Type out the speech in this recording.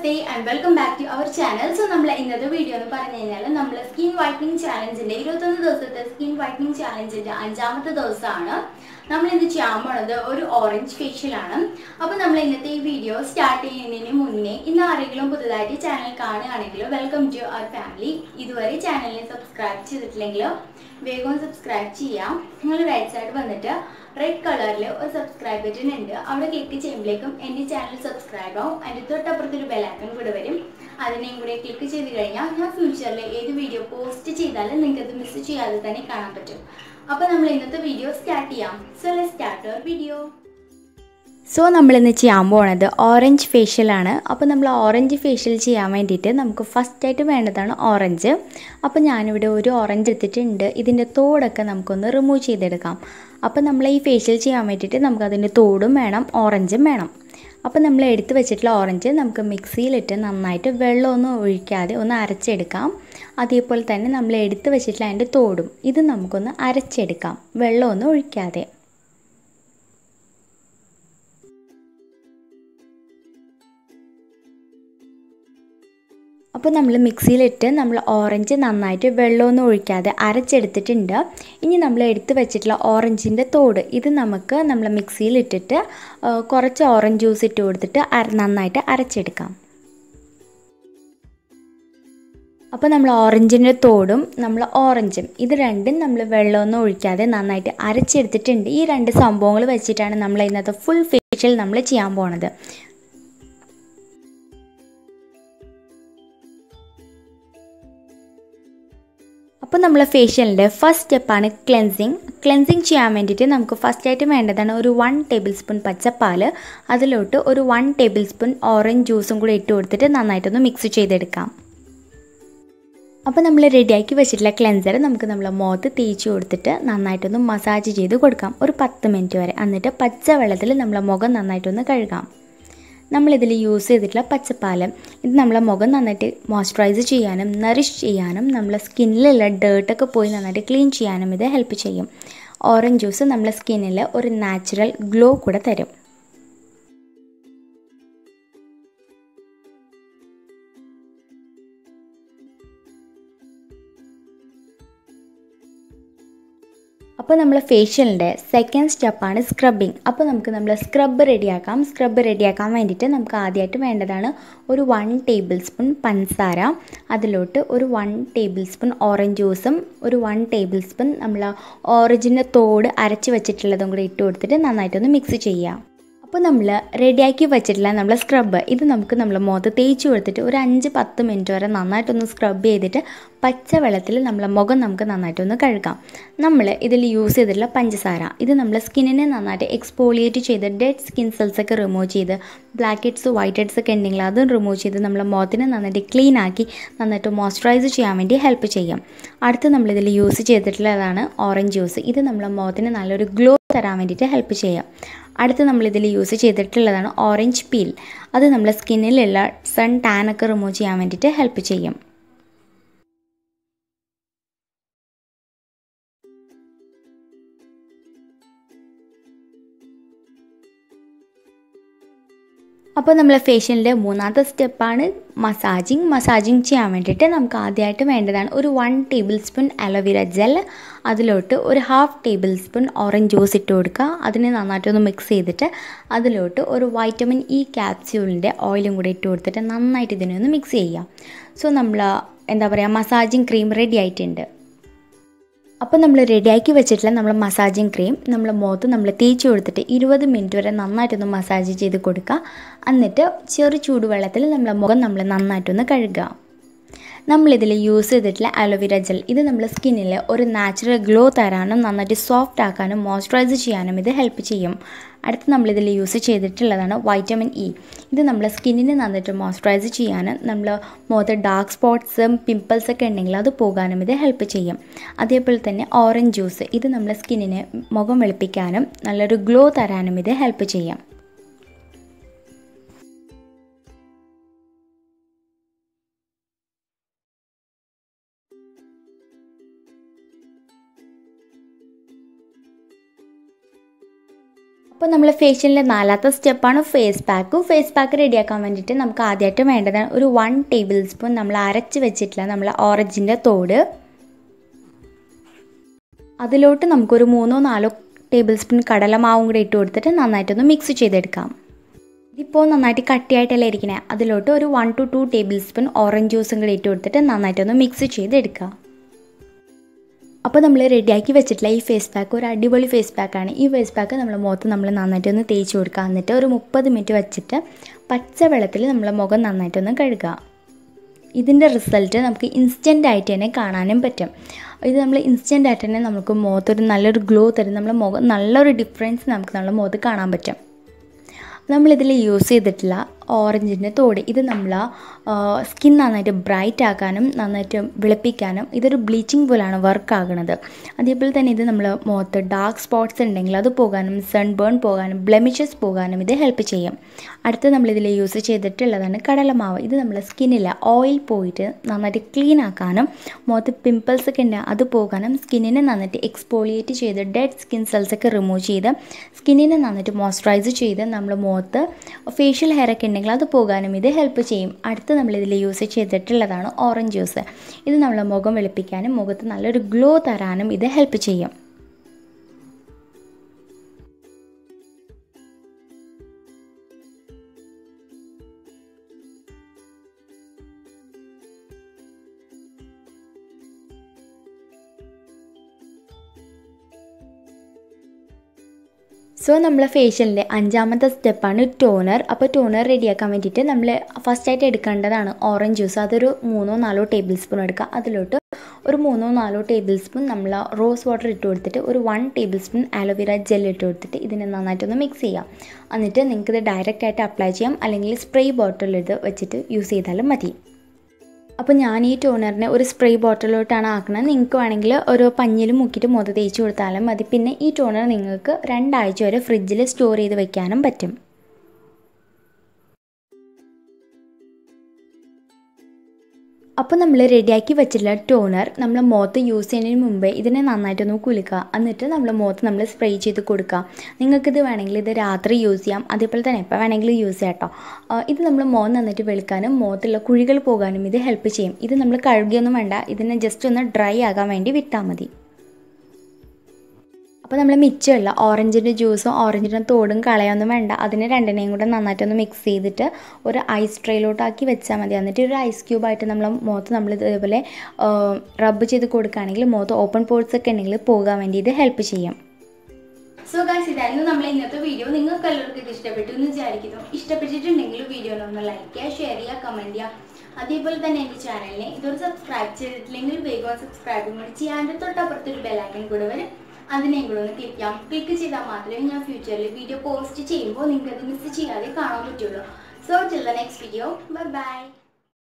Namaste and welcome back to our channel. So, we in this video, we skin whitening challenge. Skin whitening challenge is the orange facial. So, we video start channel. Welcome to our family. If you channel subscribe subscribe right side red color subscribe button click channel subscribe and bell icon click future video post miss video start so let's start our video. So, we will do orange facial. So, we will orange facial. First orange. So, I will orange. This remove so, we facial orange. So, we will orange. We mixie it we അപ്പോൾ നമ്മൾ മിക്സിയിലിട്ട് നമ്മൾ orange നന്നായിട്ട് വെള്ളമൊന്നും ഒഴിക്കാതെ അരച്ചെടുത്തിട്ടുണ്ട്. ഇനി നമ്മൾ എടുത്തു വെച്ചിട്ടുള്ള ഓറഞ്ചിന്റെ തോട് ഇത് നമുക്ക് നമ്മൾ മിക്സിയിലിട്ടിട്ട് കുറച്ച് ഓറഞ്ച് ജ്യൂസ് ഇട്ട് കൊടുത്തിട്ട് നന്നായിട്ട് അരച്ചെടുക്കാം. അപ്പോൾ നമ്മൾ ഓറഞ്ചിന്റെ തോടും നമ്മൾ ഓറഞ്ചും ഇത് രണ്ടും നമ്മൾ വെള്ളമൊന്നും ഒഴിക്കാതെ നന്നായിട്ട് അരച്ചെടുത്തിട്ടുണ്ട്. ഈ രണ്ട് സംഭവങ്ങൾ വെച്ചിട്ടാണ് നമ്മൾ ഇന്നത്തെ ഫുൾ ഫേഷ്യൽ നമ്മൾ ചെയ്യാൻ പോകുന്നത്. അപ്പോൾ നമ്മൾ ഫേഷ്യലിന്റെ ഫസ്റ്റ് സ്റ്റെപ്പ് ആണ് ക്ലെൻസിങ് ചെയ്യാൻ വേണ്ടിയിട്ട് നമുക്ക് ഫസ്റ്റ് ആയിട്ട് വേണ്ടതാണ് ഒരു 1 ടേബിൾസ്പൂൺ പച്ചപ്പാൽ അതിലോട്ട് ഒരു 1 ടേബിൾസ്പൂൺ ഓറഞ്ച് ജ്യൂസും കൂടി ഇട്ട് കൊടുത്തിട്ട് നന്നായിട്ടൊന്ന് മിക്സ് ചെയ്തെടുക്കാം. അപ്പോൾ നമ്മൾ റെഡിയാക്കി വെച്ചിട്ടുള്ള ക്ലെൻസർ നമുക്ക് നമ്മളെ മുഖത്ത് തേച്ച് കൊടുത്തിട്ട് നന്നായിട്ടൊന്ന് മസാജ് ചെയ്ത് കൊടുക്കാം ഒരു 10 മിനിറ്റ് വരെ. എന്നിട്ട് പച്ച വെള്ളത്തിൽ നമ്മളെ മുഖം നന്നായിട്ടൊന്ന് കഴുകാം. നമ്മളിതിൽ യൂസ് ചെയ്തിട്ടുള്ള പച്ചപ്പാൽ ഇത് നമ്മളെ മുഖം നന്നായിട്ട് മോയ്സ്ചറൈസ് ചെയ്യാനും നറിഷ് ചെയ്യാനും നമ്മളെ സ്കിന്നിലുള്ള ഡേർട്ടൊക്കെ പോയി നന്നായിട്ട് ക്ലീൻ ചെയ്യാനും ഇത് ഹെൽപ്പ് ചെയ്യും. ഓറഞ്ച് ജ്യൂസ് നമ്മളെ സ്കിന്നിൽ ഒരു നാച്ചുറൽ ഗ്ലോ കൂടെ തരും. അപ്പോൾ നമ്മൾ ഫേഷ്യലിന്റെ സെക്കൻഡ് സ്റ്റെപ്പ് ആണ് സ്ക്രബിംഗ്. അപ്പോൾ നമുക്ക് നമ്മൾ സ്ക്രബ് റെഡിയാക്കാൻ വേണ്ടിയിട്ട് നമുക്ക് ആദ്യമായിട്ട് വേണ്ടതാണ് ഒരു 1 ടേബിൾസ്പൂൺ പഞ്ചസാര അതിലോട്ട് ഒരു 1 ടേബിൾസ്പൂൺ ഓറഞ്ച് ജ്യൂസും ഒരു 1 ടേബിൾസ്പൂൺ നമ്മൾ ഓറഞ്ചിന്റെ തോട് അരച്ച് വെച്ചിട്ടുള്ളതും കൂടി ഇട്ട് കൊടുത്തിട്ട് നന്നായിട്ടൊന്ന് മിക്സ് ചെയ്യാം. അപ്പോൾ നമ്മൾ റെഡിയാക്കി വെച്ചിട്ടുള്ള നമ്മൾ സ്ക്രബ് ഇത് നമുക്ക് നമ്മൾ മുഖത്ത് തേച്ച് കൊടുത്തിട്ട് ഒരു 5-10 മിനിറ്റ് വരെ നന്നായിട്ടൊന്ന് സ്ക്രബ് ചെയ്തിട്ട് പച്ച വെള്ളത്തിൽ നമ്മളെ മുഖം നമുക്ക് നന്നായിട്ടൊന്ന് കഴുകാം. നമ്മൾ ഇതിൽ യൂസ് ചെയ്തിട്ടുള്ള പഞ്ചസാര ഇത് നമ്മളെ സ്കിന്നിനെ നന്നായിട്ട് എക്സ്പോളിയേറ്റ് ചെയ്ത് ഡെഡ് സ്കിൻ സെൽസ് ഒക്കെ റിമൂവ് ചെയ്ത് ബ്ലാക്ക് ഹെഡ്സ് വൈറ്റ് ഹെഡ്സ് ഒക്കെ ഉണ്ടെങ്കിൽ അതും റിമൂവ് ചെയ്ത് നമ്മളെ മുഖത്തിനെ നന്നായിട്ട് ക്ലീൻ ആക്കി നന്നായിട്ട് മോയ്സ്ചറൈസ് ചെയ്യാൻ വേണ്ടി ഹെൽപ്പ് ചെയ്യും. അടുത്ത് നമ്മളിതിൽ യൂസ് ചെയ്തിട്ടുള്ളതാണ് ഓറഞ്ച് ജ്യൂസ്. ഇത് നമ്മളെ മുഖത്തിന് നല്ലൊരു ഗ്ലോ തരാൻ വേണ്ടിയിട്ട് ഹെൽപ്പ് ചെയ്യാം. അടുത്ത് നമ്മളിതിൽ യൂസ് ചെയ്തിട്ടുള്ളതാണ് ഓറഞ്ച് പീൽ. അത് നമ്മളെ സ്കിന്നിലുള്ള സൺ ടാൻ ഒക്കെ റിമൂവ് ചെയ്യാൻ വേണ്ടിയിട്ട് ഹെൽപ്പ് ചെയ്യും. അപ്പോൾ നമ്മൾ ഫേഷ്യലിൻ്റെ മൂന്നാമത്തെ സ്റ്റെപ്പാണ് മസാജിങ് ചെയ്യാൻ വേണ്ടിയിട്ട് നമുക്ക് ആദ്യമായിട്ട് വേണ്ടതാണ് ഒരു 1 ടേബിൾസ്പൂൺ അലോവേര ജെൽ അതിലോട്ട് ഒരു 1/2 ടേബിൾസ്പൂൺ ഓറഞ്ച് ജ്യൂസ് ഇട്ട് കൊടുക്കുക. അതിനെ നന്നായിട്ടൊന്ന് മിക്സ് ചെയ്തിട്ട് അതിലോട്ട് ഒരു വൈറ്റമിൻ ഇ ക്യാപ്സ്യൂളിൻ്റെ ഓയിലും കൂടി ഇട്ട് കൊടുത്തിട്ട് നന്നായിട്ട് ഇതിനെ ഒന്ന് മിക്സ് ചെയ്യുക. സോ നമ്മൾ മസാജിങ് ക്രീം റെഡി ആയിട്ടുണ്ട്. അപ്പോൾ നമ്മൾ റെഡിയാക്കി വെച്ചിട്ടുള്ള നമ്മൾ മസാജിങ് ക്രീം നമ്മൾ മുഖത്ത് നമ്മൾ തേച്ച് കൊടുത്തിട്ട് 20 മിനിറ്റ് വരെ നന്നായിട്ടൊന്ന് മസാജ് ചെയ്ത് കൊടുക്കുക. എന്നിട്ട് ചെറു ചൂടുവെള്ളത്തിൽ നമ്മളെ മുഖം നമ്മൾ നന്നായിട്ടൊന്ന് കഴുകുക. നമ്മളിതിൽ യൂസ് ചെയ്തിട്ടുള്ള അലോവേര ജെൽ ഇത് നമ്മുടെ സ്കിന്നിൽ ഒരു നാച്ചുറൽ ഗ്ലോ തരാനും നന്നായിട്ട് സോഫ്റ്റ് ആക്കാനും മോയ്സ്ചറൈസ് ചെയ്യാനും ഇത് ഹെൽപ്പ് ചെയ്യും. അടുത്ത് നമ്മളിതിൽ യൂസ് ചെയ്തിട്ടുള്ളതാണ് വൈറ്റമിൻ ഇ. ഇത് നമ്മളെ സ്കിന്നിനെ നന്നായിട്ട് മോയ്സ്ചറൈസ് ചെയ്യാനും നമ്മൾ മുഖത്ത് ഡാർക്ക് സ്പോട്ട്സും പിമ്പിൾസൊക്കെ ഉണ്ടെങ്കിൽ അത് പോകാനും ഇത് ഹെൽപ്പ് ചെയ്യും. അതേപോലെ തന്നെ ഓറഞ്ച് ജ്യൂസ് ഇത് നമ്മളെ സ്കിന്നിനെ മുഖം വെളുപ്പിക്കാനും നല്ലൊരു ഗ്ലോ തരാനും ഇത് ഹെൽപ്പ് ചെയ്യും. അപ്പോൾ നമ്മൾ ഫേഷ്യലിൻ്റെ 4ാമത്തെ സ്റ്റെപ്പാണ് ഫേസ് പാക്ക്. ഫേസ് പാക്ക് റെഡിയാക്കാൻ വേണ്ടിയിട്ട് നമുക്ക് ആദ്യമായിട്ട് വേണ്ടതാണ് ഒരു 1 ടേബിൾ സ്പൂൺ നമ്മൾ അരച്ച് വെച്ചിട്ടുള്ള നമ്മളെ ഓറഞ്ചിൻ്റെ തോട്. അതിലോട്ട് നമുക്കൊരു 3-4 ടേബിൾ സ്പൂൺ കടലമാവും കൂടി ഇട്ട് കൊടുത്തിട്ട് നന്നായിട്ടൊന്ന് മിക്സ് ചെയ്തെടുക്കാം. ഇതിപ്പോൾ നന്നായിട്ട് കട്ടിയായിട്ടല്ലേ ഇരിക്കണേ. അതിലോട്ട് ഒരു 1 to 2 ടേബിൾ സ്പൂൺ ഓറഞ്ച് ജ്യൂസും കൂടി ഇട്ട് കൊടുത്തിട്ട് നന്നായിട്ടൊന്ന് മിക്സ് ചെയ്തെടുക്കുക. അപ്പോൾ നമ്മൾ റെഡിയാക്കി വെച്ചിട്ടുള്ള ഈ ഫേസ് പാക്ക് ഒരു അടിപൊളി ഫേസ് പാക്കാണ്. ഈ ഫേസ് പാക്ക് നമ്മൾ മുഖത്ത് നമ്മൾ നന്നായിട്ടൊന്ന് തേച്ച് കൊടുക്കുക. എന്നിട്ട് ഒരു 30 മിനിറ്റ് വെച്ചിട്ട് പച്ച വെള്ളത്തിൽ നമ്മളെ മുഖം നന്നായിട്ടൊന്ന് കഴുകുക. ഇതിൻ്റെ റിസൾട്ട് നമുക്ക് ഇൻസ്റ്റൻ്റ് ആയിട്ട് തന്നെ കാണാനും പറ്റും. ഇത് നമ്മൾ ഇൻസ്റ്റൻ്റ് ആയിട്ട് തന്നെ നമുക്ക് മുഖത്തൊരു നല്ലൊരു ഗ്ലോ തരും. നമ്മുടെ മുഖം നല്ലൊരു ഡിഫറൻസ് നമുക്ക് നമ്മുടെ മുഖത്ത് കാണാൻ പറ്റും. നമ്മളിതിൽ യൂസ് ചെയ്തിട്ടുള്ള ഓറഞ്ചിൻ്റെ തോട് ഇത് നമ്മൾ സ്കിൻ നന്നായിട്ട് ബ്രൈറ്റ് ആക്കാനും നന്നായിട്ട് വെളുപ്പിക്കാനും ഇതൊരു ബ്ലീച്ചിങ് പോലെയാണ് വർക്ക് ആകുന്നത്. അതേപോലെ തന്നെ ഇത് നമ്മൾ മുഖത്ത് ഡാർക്ക് സ്പോട്ട്സ് ഉണ്ടെങ്കിൽ അത് പോകാനും സൺബേൺ പോകാനും ബ്ലെമിഷസ് പോകാനും ഇത് ഹെൽപ്പ് ചെയ്യും. അടുത്ത് നമ്മളിതിൽ യൂസ് ചെയ്തിട്ടുള്ളതാണ് കടലമാവ്. ഇത് നമ്മളെ സ്കിന്നിൽ ഓയിൽ പോയിട്ട് നന്നായിട്ട് ക്ലീൻ ആക്കാനും മുഖത്ത് പിമ്പിൾസ് ഒക്കെ ഉണ്ട് അത് പോകാനും സ്കിന്നിനെ നന്നായിട്ട് എക്സ്പോളിയേറ്റ് ചെയ്ത് ഡെഡ് സ്കിൻ സെൽസ് ഒക്കെ റിമൂവ് ചെയ്ത് സ്കിന്നിനെ നന്നായിട്ട് മോയ്സ്ചറൈസ് ചെയ്ത് നമ്മൾ മുഖത്ത് ഫേഷ്യൽ ഹെയർ ഒക്കെ ഉണ്ടെങ്കിൽ അത് പോകാനും ഇത് ഹെൽപ്പ് ചെയ്യും. അടുത്ത് നമ്മളിതിൽ യൂസ് ചെയ്തിട്ടുള്ളതാണ് ഓറഞ്ച് ജ്യൂസ്. ഇത് നമ്മളെ മുഖം വെളുപ്പിക്കാനും മുഖത്ത് നല്ലൊരു ഗ്ലോ തരാനും ഇത് ഹെൽപ്പ് ചെയ്യും. സോ നമ്മളെ ഫേഷ്യലിൻ്റെ 5ാമത്തെ സ്റ്റെപ്പാണ് ടോണർ. അപ്പോൾ ടോണർ റെഡിയാക്കാൻ വേണ്ടിയിട്ട് നമ്മൾ ഫസ്റ്റായിട്ട് എടുക്കേണ്ടതാണ് ഓറഞ്ച് ജ്യൂസ്. അതൊരു 3-4 ടേബിൾ സ്പൂൺ എടുക്കുക. അതിലോട്ട് ഒരു 3-4 ടേബിൾ സ്പൂൺ നമ്മൾ റോസ് വാട്ടർ ഇട്ട് കൊടുത്തിട്ട് ഒരു 1 ടേബിൾ സ്പൂൺ ആലോവേര ജെൽ ഇട്ട് കൊടുത്തിട്ട് ഇതിനെ നന്നായിട്ടൊന്ന് മിക്സ് ചെയ്യാം. എന്നിട്ട് നിങ്ങൾക്കിത് ഡയറക്റ്റായിട്ട് അപ്ലൈ ചെയ്യാം, അല്ലെങ്കിൽ സ്പ്രേ ബോട്ടിൽ ഇത് വെച്ചിട്ട് യൂസ് ചെയ്താലും മതി. അപ്പോൾ ഞാൻ ഈ ടോണറിനെ ഒരു സ്പ്രേ ബോട്ടിലോട്ടാണ് ആക്കുന്നത്. നിങ്ങൾക്ക് വേണമെങ്കിൽ ഒരു പഞ്ഞിൽ മുക്കിയിട്ട് മുഖത്ത് തേച്ച് കൊടുത്താലും മതി. പിന്നെ ഈ ടോണർ നിങ്ങൾക്ക് 2 ആഴ്ച വരെ ഫ്രിഡ്ജിൽ സ്റ്റോർ ചെയ്ത് വെക്കാനും പറ്റും. അപ്പോൾ നമ്മൾ റെഡിയാക്കി വെച്ചിട്ടുള്ള ടോണർ നമ്മൾ മുഖത്ത് യൂസ് ചെയ്യുന്നതിന് മുമ്പേ ഇതിനെ നന്നായിട്ടൊന്ന് കുലുക്കുക. എന്നിട്ട് നമ്മൾ മുഖത്ത് നമ്മൾ സ്പ്രേ ചെയ്ത് കൊടുക്കുക. നിങ്ങൾക്കിത് വേണമെങ്കിൽ ഇത് രാത്രി യൂസ് ചെയ്യാം, അതേപോലെ തന്നെ എപ്പോൾ വേണമെങ്കിലും യൂസ് ചെയ്യാം കേട്ടോ. ഇത് നമ്മൾ മുഖം നന്നായിട്ട് വെളുക്കാനും മുഖത്തുള്ള കുഴികൾ പോകാനും ഇത് ഹെൽപ്പ് ചെയ്യും. ഇത് നമ്മൾ കഴുകിയൊന്നും വേണ്ട, ഇതിനെ ജസ്റ്റ് ഒന്ന് ഡ്രൈ ആകാൻ വേണ്ടി വിട്ടാൽ മതി. അപ്പോൾ നമ്മൾ മിച്ചമുള്ള ഓറഞ്ചിൻ്റെ ജ്യൂസും ഓറഞ്ചിൻ്റെ തോടും കളയൊന്നും വേണ്ട. അതിനെ രണ്ടിനെയും കൂടെ നന്നായിട്ടൊന്ന് മിക്സ് ചെയ്തിട്ട് ഒരു ഐസ് ട്രേയിലോട്ടാക്കി വെച്ചാൽ മതി. എന്നിട്ട് ഒരു ഐസ് ക്യൂബായിട്ട് നമ്മൾ മുഖത്ത് നമ്മൾ ഇതേപോലെ റബ്ബ് ചെയ്ത് കൊടുക്കുകയാണെങ്കിൽ മുഖത്ത് ഓപ്പൺ പോർട്സ് ഒക്കെ ഉണ്ടെങ്കിൽ പോകാൻ വേണ്ടി ഇത് ഹെൽപ്പ് ചെയ്യും. സോ ഗൈസ്, ഇതായിരുന്നു നമ്മൾ ഇന്നത്തെ വീഡിയോ. നിങ്ങൾക്ക് എല്ലാവർക്കും ഇത് ഇഷ്ടപ്പെട്ടു എന്ന് വിചാരിക്കുന്നു. ഇഷ്ടപ്പെട്ടിട്ടുണ്ടെങ്കിൽ വീഡിയോനൊന്ന് ലൈക്ക് ചെയ്യുക, ഷെയർ ചെയ്യുക, കമൻറ്റ് ചെയ്യുക. അതേപോലെ തന്നെ എൻ്റെ ചാനലിനെ ഇതൊരു സബ്സ്ക്രൈബ് ചെയ്തിട്ടില്ലെങ്കിൽ വേഗം സബ്സ്ക്രൈബും കൂടി ചെയ്യാണ്ട് തൊട്ടപ്പുറത്തൊരു ബെല്ലൈക്കൺ കൂടെ വരും. അതിനെയും കൂടെ ഒന്ന് ക്ലിക്ക് ചെയ്താൽ മാത്രമേ ഞാൻ ഫ്യൂച്ചറിൽ വീഡിയോ പോസ്റ്റ് ചെയ്യുമ്പോൾ നിങ്ങൾക്ക് അത് മിസ് ചെയ്യാതെ കാണാൻ പറ്റുള്ളൂ. So till the next video, bye bye.